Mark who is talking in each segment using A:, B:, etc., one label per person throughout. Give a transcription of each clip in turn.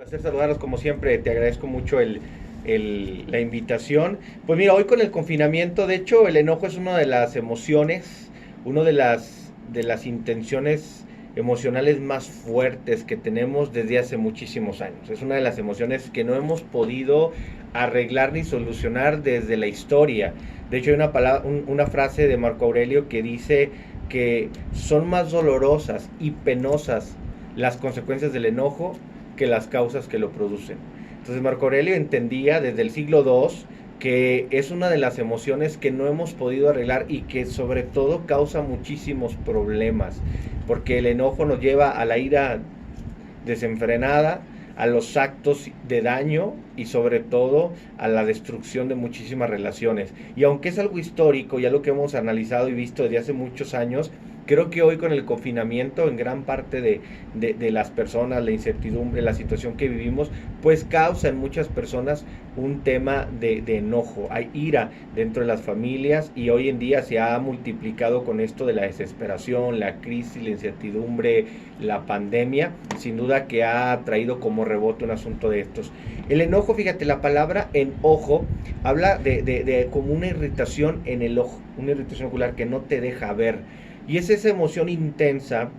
A: Placer saludarlos como siempre, te agradezco mucho la invitación. Pues mira, hoy con el confinamiento, de hecho, el enojo es una de las emociones, una de las intenciones emocionales más fuertes que tenemos desde hace muchísimos años. Es una de las emociones que no hemos podido arreglar ni solucionar desde la historia. De hecho, hay una frase de Marco Aurelio que dice que son más dolorosas y penosas las consecuencias del enojo que las causas que lo producen. Entonces Marco Aurelio entendía desde el siglo II que es una de las emociones que no hemos podido arreglar y que sobre todo causa muchísimos problemas, porque el enojo nos lleva a la ira desenfrenada, a los actos de daño y sobre todo a la destrucción de muchísimas relaciones. Y aunque es algo histórico, ya lo que hemos analizado y visto desde hace muchos años, creo que hoy con el confinamiento en gran parte de las personas, la incertidumbre, la situación que vivimos, pues causa en muchas personas un tema de enojo, hay ira dentro de las familias y hoy en día se ha multiplicado con esto de la desesperación, la crisis, la incertidumbre, la pandemia, sin duda que ha traído como rebote un asunto de estos. El enojo, fíjate, la palabra enojo habla de como una irritación en el ojo, una irritación ocular que no te deja ver. Y es esa emoción intensa,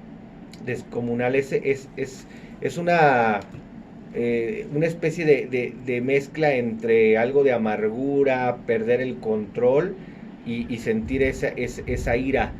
A: descomunal, es una especie de mezcla entre algo de amargura, perder el control y sentir esa ira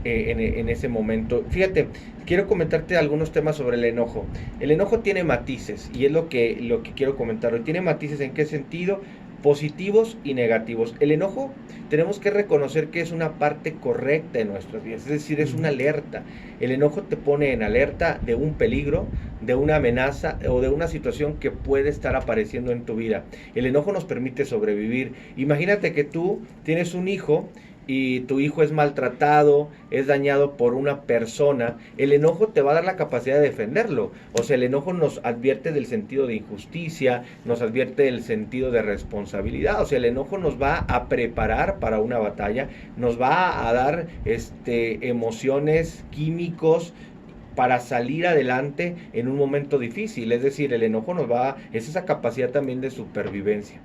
A: en ese momento. Fíjate, quiero comentarte algunos temas sobre el enojo. El enojo tiene matices y es lo que quiero comentar hoy. Tiene matices en qué sentido, positivos y negativos. El enojo tenemos que reconocer que es una parte correcta de nuestras vidas, es decir, es una alerta. El enojo te pone en alerta de un peligro, de una amenaza o de una situación que puede estar apareciendo en tu vida. El enojo nos permite sobrevivir. Imagínate que tú tienes un hijo y tu hijo es maltratado, es dañado por una persona, el enojo te va a dar la capacidad de defenderlo. O sea, el enojo nos advierte del sentido de injusticia, nos advierte del sentido de responsabilidad. O sea, el enojo nos va a preparar para una batalla, nos va a dar emociones, químicos para salir adelante en un momento difícil. Es decir, el enojo es esa capacidad también de supervivencia,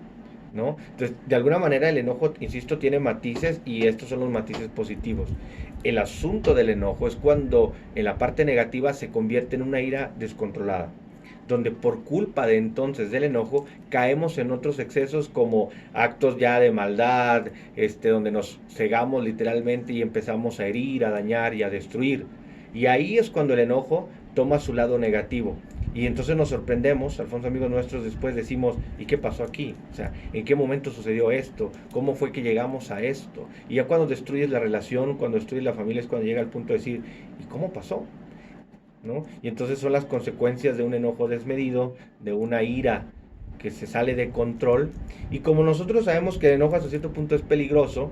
A: ¿no? Entonces, de alguna manera el enojo, insisto, tiene matices y estos son los matices positivos. El asunto del enojo es cuando en la parte negativa se convierte en una ira descontrolada, donde por culpa de entonces del enojo caemos en otros excesos como actos ya de maldad, donde nos cegamos literalmente y empezamos a herir, a dañar y a destruir. Y ahí es cuando el enojo toma su lado negativo. Y entonces nos sorprendemos, Alfonso, amigos nuestros, después decimos, ¿y qué pasó aquí? O sea, ¿en qué momento sucedió esto? ¿Cómo fue que llegamos a esto? Y ya cuando destruyes la relación, cuando destruyes la familia, es cuando llega el punto de decir, ¿y cómo pasó? ¿No? Y entonces son las consecuencias de un enojo desmedido, de una ira que se sale de control. Y como nosotros sabemos que el enojo hasta cierto punto es peligroso,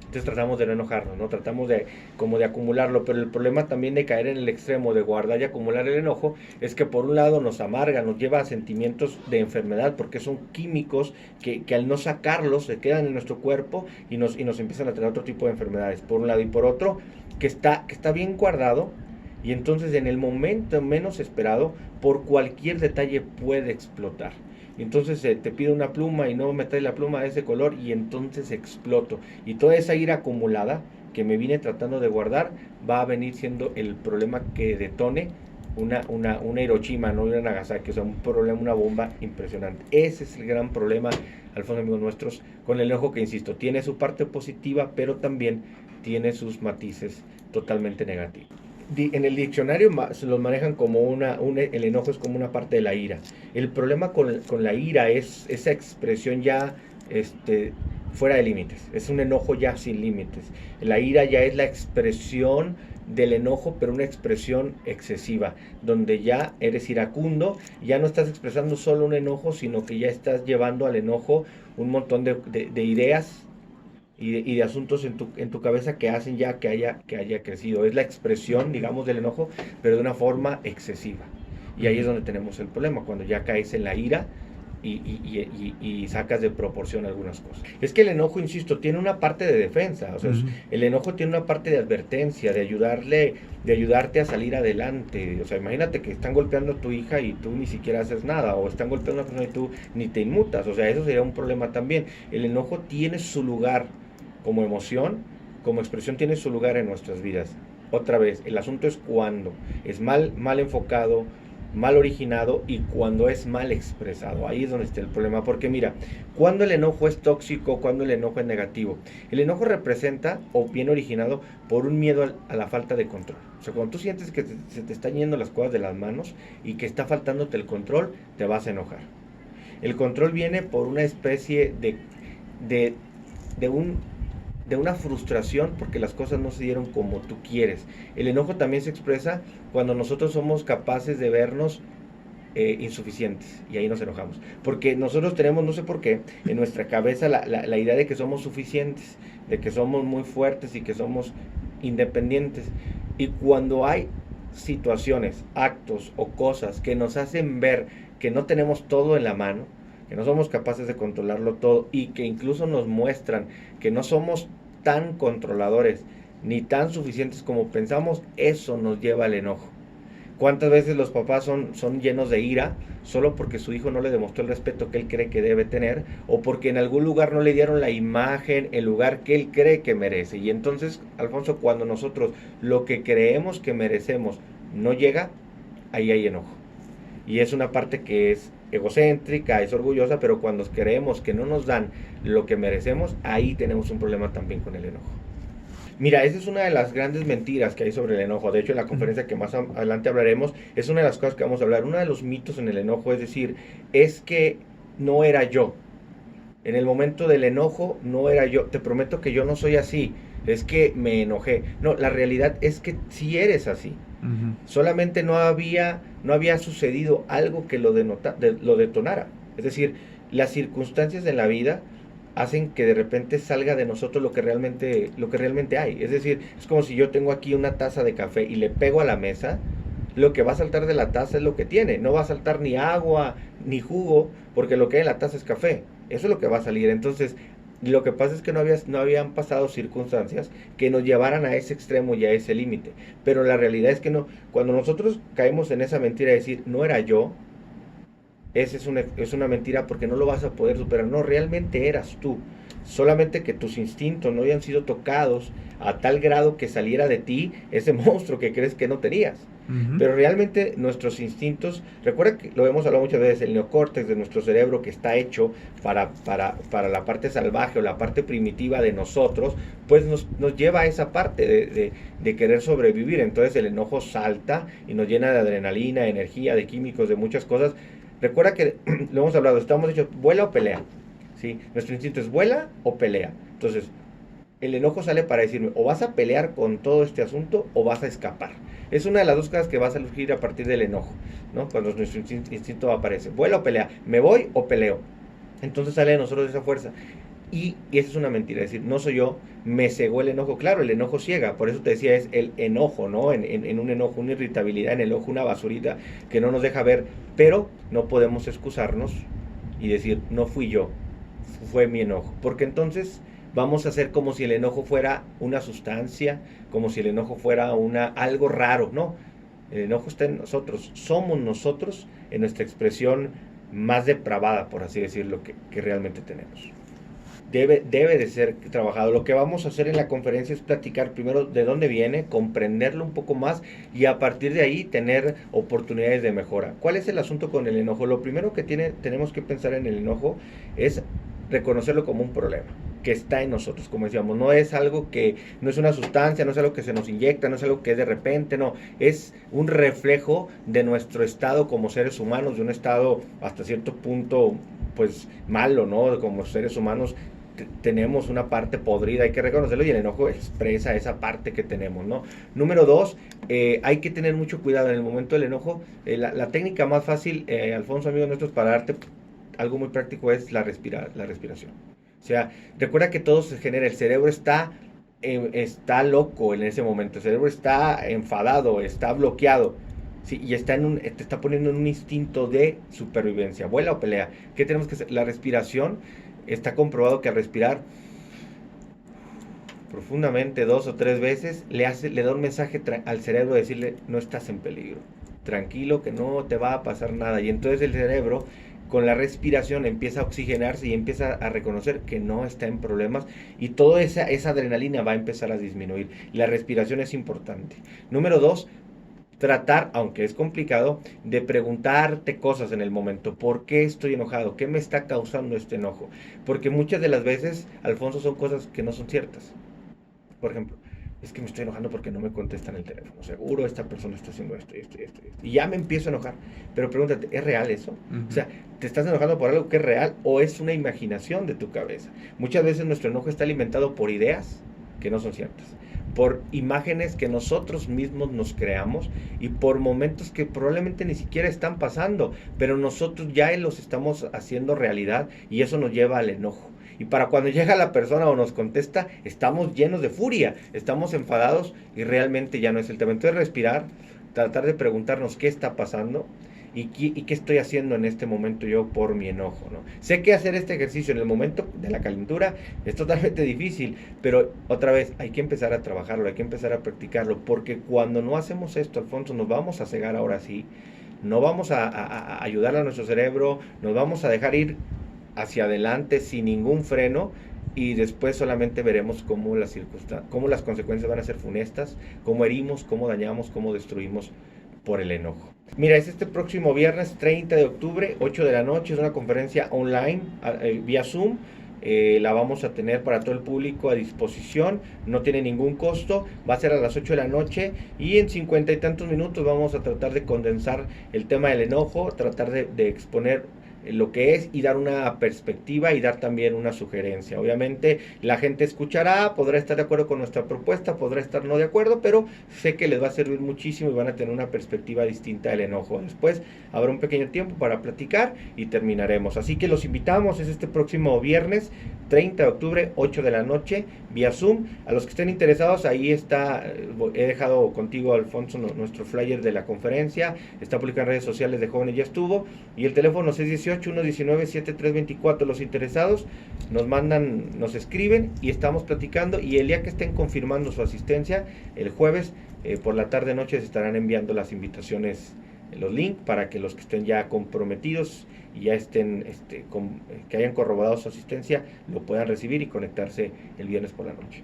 A: entonces tratamos de no enojarnos, ¿no? Tratamos como de acumularlo, pero el problema también de caer en el extremo de guardar y acumular el enojo es que por un lado nos amarga, nos lleva a sentimientos de enfermedad, porque son químicos que al no sacarlos se quedan en nuestro cuerpo y nos empiezan a traer otro tipo de enfermedades, por un lado, y por otro, que está bien guardado y entonces en el momento menos esperado, por cualquier detalle puede explotar. Entonces te pido una pluma y no me trae la pluma de ese color y entonces exploto. Y toda esa ira acumulada que me vine tratando de guardar va a venir siendo el problema que detone una Hiroshima, no una Nagasaki, o sea, un problema, una bomba impresionante. Ese es el gran problema, Alfonso, amigos nuestros, con el enojo que, insisto, tiene su parte positiva, pero también tiene sus matices totalmente negativos. En el diccionario se los manejan como el enojo es como una parte de la ira. El problema con la ira es esa expresión ya fuera de límites. Es un enojo ya sin límites. La ira ya es la expresión del enojo, pero una expresión excesiva, donde ya eres iracundo, ya no estás expresando solo un enojo, sino que ya estás llevando al enojo un montón de ideas y de asuntos en tu cabeza que hacen ya que haya crecido. Es la expresión, digamos, del enojo, pero de una forma excesiva. Y ahí es donde tenemos el problema, cuando ya caes en la ira y sacas de proporción algunas cosas. Es que el enojo, insisto, tiene una parte de defensa, o sea, el enojo tiene una parte de advertencia, de ayudarte a salir adelante. O sea, imagínate que están golpeando a tu hija y tú ni siquiera haces nada, o están golpeando a una persona y tú ni te inmutas, o sea, eso sería un problema también. El enojo tiene su lugar como emoción, como expresión tiene su lugar en nuestras vidas. Otra vez, el asunto es cuando es mal enfocado, mal originado y cuando es mal expresado. Ahí es donde está el problema. Porque mira, cuando el enojo es tóxico, cuando el enojo es negativo. El enojo representa o viene originado por un miedo a la falta de control. O sea, cuando tú sientes que se te están yendo las cosas de las manos y que está faltándote el control, te vas a enojar. El control viene por una especie de una frustración porque las cosas no se dieron como tú quieres. El enojo también se expresa cuando nosotros somos capaces de vernos insuficientes, y ahí nos enojamos. Porque nosotros tenemos, no sé por qué, en nuestra cabeza la idea de que somos suficientes, de que somos muy fuertes y que somos independientes. Y cuando hay situaciones, actos o cosas que nos hacen ver que no tenemos todo en la mano, que no somos capaces de controlarlo todo y que incluso nos muestran que no somos tan controladores ni tan suficientes como pensamos, eso nos lleva al enojo. ¿Cuántas veces los papás son llenos de ira solo porque su hijo no le demostró el respeto que él cree que debe tener, o porque en algún lugar no le dieron la imagen, el lugar que él cree que merece? Y entonces, Alfonso, cuando nosotros lo que creemos que merecemos no llega, ahí hay enojo. Y es una parte que es egocéntrica, es orgullosa, pero cuando creemos que no nos dan lo que merecemos, ahí tenemos un problema también con el enojo. Mira, esa es una de las grandes mentiras que hay sobre el enojo. De hecho, en la conferencia que más adelante hablaremos, es una de las cosas que vamos a hablar. Uno de los mitos en el enojo es decir, es que no era yo. En el momento del enojo no era yo. Te prometo que yo no soy así. Es que me enojé. No, la realidad es que sí eres así. Solamente no había sucedido algo que lo detonara. Es decir, las circunstancias de la vida hacen que de repente salga de nosotros lo que realmente hay. Es decir, es como si yo tengo aquí una taza de café y le pego a la mesa, lo que va a saltar de la taza es lo que tiene. No va a saltar ni agua, ni jugo, porque lo que hay en la taza es café. Eso es lo que va a salir. Entonces, lo que pasa es que no habían pasado circunstancias que nos llevaran a ese extremo y a ese límite. Pero la realidad es que no. Cuando nosotros caemos en esa mentira de decir, no era yo, esa es una mentira porque no lo vas a poder superar. No, realmente eras tú. Solamente que tus instintos no habían sido tocados a tal grado que saliera de ti ese monstruo que crees que no tenías. Pero realmente nuestros instintos, recuerda que lo hemos hablado muchas veces, el neocórtex de nuestro cerebro, que está hecho para la parte salvaje o la parte primitiva de nosotros, pues nos lleva a esa parte de querer sobrevivir. Entonces el enojo salta y nos llena de adrenalina, de energía, de químicos, de muchas cosas. Recuerda que lo hemos hablado, estamos hechos vuela o pelea, ¿sí? Nuestro instinto es vuela o pelea. Entonces, el enojo sale para decirme, o vas a pelear con todo este asunto o vas a escapar. Es una de las dos cosas que va a surgir a partir del enojo, ¿no? Cuando nuestro instinto aparece, vuela o pelea, me voy o peleo. Entonces sale de nosotros esa fuerza. Y esa es una mentira, es decir, no soy yo, me cegó el enojo. Claro, el enojo ciega, por eso te decía, es el enojo, ¿no? En un enojo, una irritabilidad en el ojo, una basurita que no nos deja ver, pero no podemos excusarnos y decir, no fui yo, fue mi enojo, porque entonces vamos a hacer como si el enojo fuera una sustancia, como si el enojo fuera algo raro. No, el enojo está en nosotros, somos nosotros en nuestra expresión más depravada, por así decirlo, que realmente tenemos. Debe de ser trabajado. Lo que vamos a hacer en la conferencia es platicar primero de dónde viene, comprenderlo un poco más y a partir de ahí tener oportunidades de mejora. ¿Cuál es el asunto con el enojo? Lo primero que tenemos que pensar en el enojo es reconocerlo como un problema que está en nosotros, como decíamos. No es algo que, no es una sustancia, no es algo que se nos inyecta, no es algo que es de repente, no, es un reflejo de nuestro estado como seres humanos, de un estado hasta cierto punto pues malo, ¿no? Como seres humanos tenemos una parte podrida, hay que reconocerlo, y el enojo expresa esa parte que tenemos, ¿no? Número dos, hay que tener mucho cuidado en el momento del enojo. La técnica más fácil, Alfonso, amigos nuestros, para darte algo muy práctico es la respiración. O sea, recuerda que todo se genera, el cerebro está loco en ese momento, el cerebro está enfadado, está bloqueado. Sí, y te está poniendo en un instinto de supervivencia, vuela o pelea. ¿Qué tenemos que hacer? La respiración, está comprobado que al respirar profundamente 2 o 3 veces le da un mensaje al cerebro de decirle no estás en peligro, tranquilo que no te va a pasar nada. Y entonces el cerebro con la respiración empieza a oxigenarse y empieza a reconocer que no está en problemas y toda esa adrenalina va a empezar a disminuir. La respiración es importante. Número dos, tratar, aunque es complicado, de preguntarte cosas en el momento. ¿Por qué estoy enojado? ¿Qué me está causando este enojo? Porque muchas de las veces, Alfonso, son cosas que no son ciertas. Por ejemplo, es que me estoy enojando porque no me contestan el teléfono. Seguro esta persona está haciendo esto y esto y esto, y esto. Y ya me empiezo a enojar. Pero pregúntate, ¿es real eso? O
B: Ujú.
A: sea, ¿te estás enojando por algo que es real o es una imaginación de tu cabeza? Muchas veces nuestro enojo está alimentado por ideas que no son ciertas, por imágenes que nosotros mismos nos creamos y por momentos que probablemente ni siquiera están pasando, pero nosotros ya los estamos haciendo realidad y eso nos lleva al enojo. Y para cuando llega la persona o nos contesta, estamos llenos de furia, estamos enfadados y realmente ya no es el tema. Entonces respirar, tratar de preguntarnos qué está pasando y qué estoy haciendo en este momento yo por mi enojo, ¿no? Sé que hacer este ejercicio en el momento de la calentura es totalmente difícil, pero otra vez hay que empezar a trabajarlo, hay que empezar a practicarlo, porque cuando no hacemos esto, Alfonso, nos vamos a cegar ahora sí, no vamos a ayudar a nuestro cerebro, nos vamos a dejar ir hacia adelante sin ningún freno y después solamente veremos cómo las consecuencias van a ser funestas, cómo herimos, cómo dañamos, cómo destruimos por el enojo. Mira, es este próximo viernes 30 de octubre, 8 de la noche, es una conferencia online vía Zoom. La vamos a tener para todo el público a disposición, no tiene ningún costo, va a ser a las 8 de la noche y en 50 y tantos minutos vamos a tratar de condensar el tema del enojo, tratar de exponer lo que es y dar una perspectiva y dar también una sugerencia. Obviamente la gente escuchará, podrá estar de acuerdo con nuestra propuesta, podrá estar no de acuerdo, pero sé que les va a servir muchísimo y van a tener una perspectiva distinta del enojo. Después habrá un pequeño tiempo para platicar y terminaremos. Así que los invitamos, es este próximo viernes 30 de octubre, 8 de la noche, vía Zoom. A los que estén interesados, ahí está, he dejado contigo, Alfonso, nuestro flyer de la conferencia, está publicado en redes sociales de Jóvenes Ya Estuvo, y el teléfono 618-119-7324. Los interesados nos mandan, nos escriben y estamos platicando, y el día que estén confirmando su asistencia, el jueves por la tarde noche se estarán enviando las invitaciones, los links para que los que estén ya comprometidos y ya estén que hayan corroborado su asistencia lo puedan recibir y conectarse el viernes por la noche.